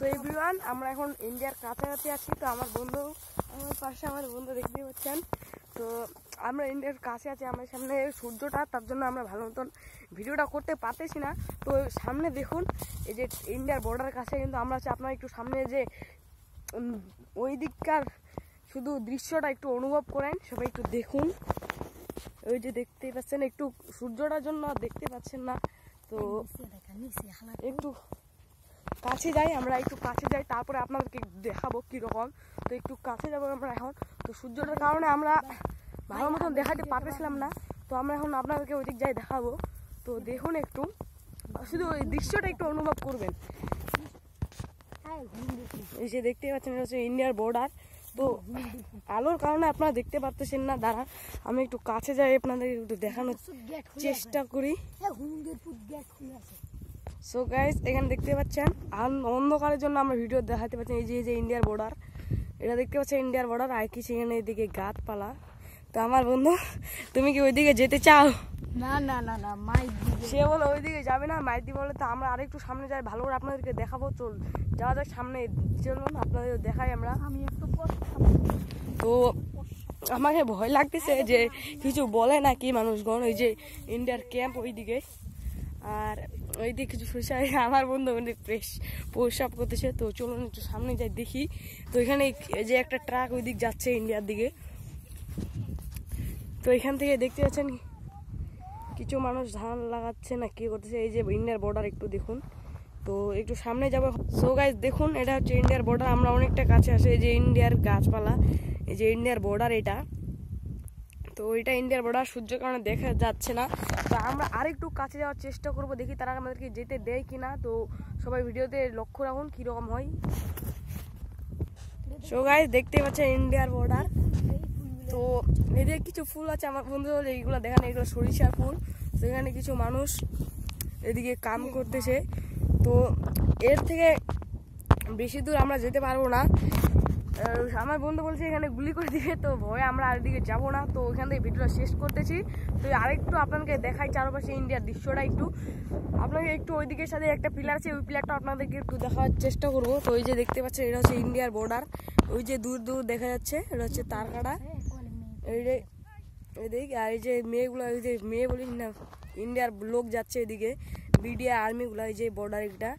So everyone, আমরা এখন ইন্ডিয়ার কাছাকাছি আছি। তো আমার পাশে আমার বন্ধু দেখতে পাচ্ছেন। তো আমরা ইন্ডিয়ার কাছে আছি, আমার সামনে সূর্যটা, তার জন্য আমরা ভালো মতন ভিডিওটা করতে পারতেছি না। তো সামনে দেখুন, এই যে ইন্ডিয়ার বর্ডারের কাছে কিন্তু আমরা আছি। আপনারা একটু সামনে যে ওই দিককার শুধু দৃশ্যটা একটু অনুভব করেন, সবাই একটু দেখুন। ওই যে দেখতে পাচ্ছেন, একটু সূর্যটার জন্য দেখতে পাচ্ছেন না। তো একটু কাছে যাই, আমরা একটু কাছে যাই, তারপরে আপনাদেরকে দেখাবো কীরকম। তো একটু কাছে যাবো আমরা এখন। তো সূর্যটার কারণে আমরা ভালো মতন দেখাতে পারতেছিলাম না। তো আমরা এখন আপনাদেরকে ওই দিক যাই দেখাবো। তো দেখুন, একটু শুধু ওই দৃশ্যটা একটু অনুভব করবেন। এই যে দেখতে পাচ্ছেন, এটা হচ্ছে ইন্ডিয়ার বর্ডার। তো আলোর কারণে আপনারা দেখতে পারতেছেন না। দাঁড়া, আমি একটু কাছে যাই, আপনাদের একটু দেখানোর চেষ্টা করি। সো গাইস, এখানে দেখতে পাচ্ছেন অন্ধকারের জন্য আমরা ভিডিও দেখাতে পাচ্ছি। এই যে ইন্ডিয়ার বর্ডার, এটা দেখতে পাচ্ছেন ইন্ডিয়ার বর্ডার। আর কি সেখানে এদিকে গাছপালা। তো আমার বন্ধু, তুমি কি ওইদিকে যেতে চাও? না না না না, সে বলে ওইদিকে যাবে না, মাইদি বলে। তো আমরা আরেকটু সামনে যাই, ভালো করে আপনাদেরকে দেখাবো। চল যাওয়া যাক সামনে, চলুন আপনাদের দেখাই আমরা। তো আমাকে ভয় লাগতেছে যে কিছু বলে না কি মানুষগণ। ওই যে ইন্ডিয়ার ক্যাম্প ওইদিকে, আর ওইদিকে কিছু সরিষায় আমার বন্ধু প্রস্রাব করতেছে। তো চলুন একটু সামনে যাই দেখি। তো এখানে যে একটা ট্রাক ওই দিক যাচ্ছে ইন্ডিয়ার দিকে। তো এখান থেকে দেখতে পাচ্ছেন কিছু মানুষ ধান লাগাচ্ছে না কি করতেছে। এই যে ইন্ডিয়ার বর্ডার, একটু দেখুন। তো একটু সামনে যাবো। সো গাইস দেখুন, এটা হচ্ছে ইন্ডিয়ার বর্ডার। আমরা অনেকটা কাছে আসি। এই যে ইন্ডিয়ার গাছপালা, এই যে ইন্ডিয়ার বর্ডার এটা। তো এটা ইন্ডিয়ার বর্ডার, সূর্যের কারণে দেখা যাচ্ছে না। তো আমরা আরেকটু কাছে যাওয়ার চেষ্টা করব, দেখি তারা আমাদেরকে যেতে দেয় কিনা। তো সবাই ভিডিওতে লক্ষ্য রাখুন কীরকম হয়। সো গাইস দেখতে পাচ্ছেন ইন্ডিয়ার বর্ডার। তো এদিকে কিছু ফুল আছে, আমার বন্ধু এইগুলো দেখেন, এগুলো সরিষার ফুল। তো এখানে কিছু মানুষ এদিকে কাম করতেছে। তো এর থেকে বেশি দূর আমরা যেতে পারবো না। আমার বন্ধু বলছে এখানে গুলি করে দিবে। তো ভয়ে আমরা আর দিকে যাবো না। তো ওইখান থেকে ভিডিওটা শেষ করতেছি। তো আরেকটু আপনাদেরকে দেখাই চারপাশে ইন্ডিয়ার দৃশ্যটা একটু। আপনাকে একটু ওই দিকের সাথে একটা পিলার আছে, ওই পিলারটা আপনাদেরকে একটু দেখার চেষ্টা করবো। তো ওই যে দেখতে পাচ্ছেন, এটা হচ্ছে ইন্ডিয়ার বর্ডার। ওই যে দূর দূর দেখা যাচ্ছে, এটা হচ্ছে তারকাটা। এদিকে আর এই যে মেয়েগুলো, ওই যে মেয়ে বলি না, ইন্ডিয়ার লোক যাচ্ছে এদিকে, বিডিআর আর্মিগুলো, এই যে বর্ডার এটা।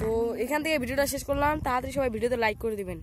তো এখান থেকে ভিডিওটা শেষ করলাম। তাড়াতাড়ি সবাই ভিডিওতে লাইক করে দিবেন।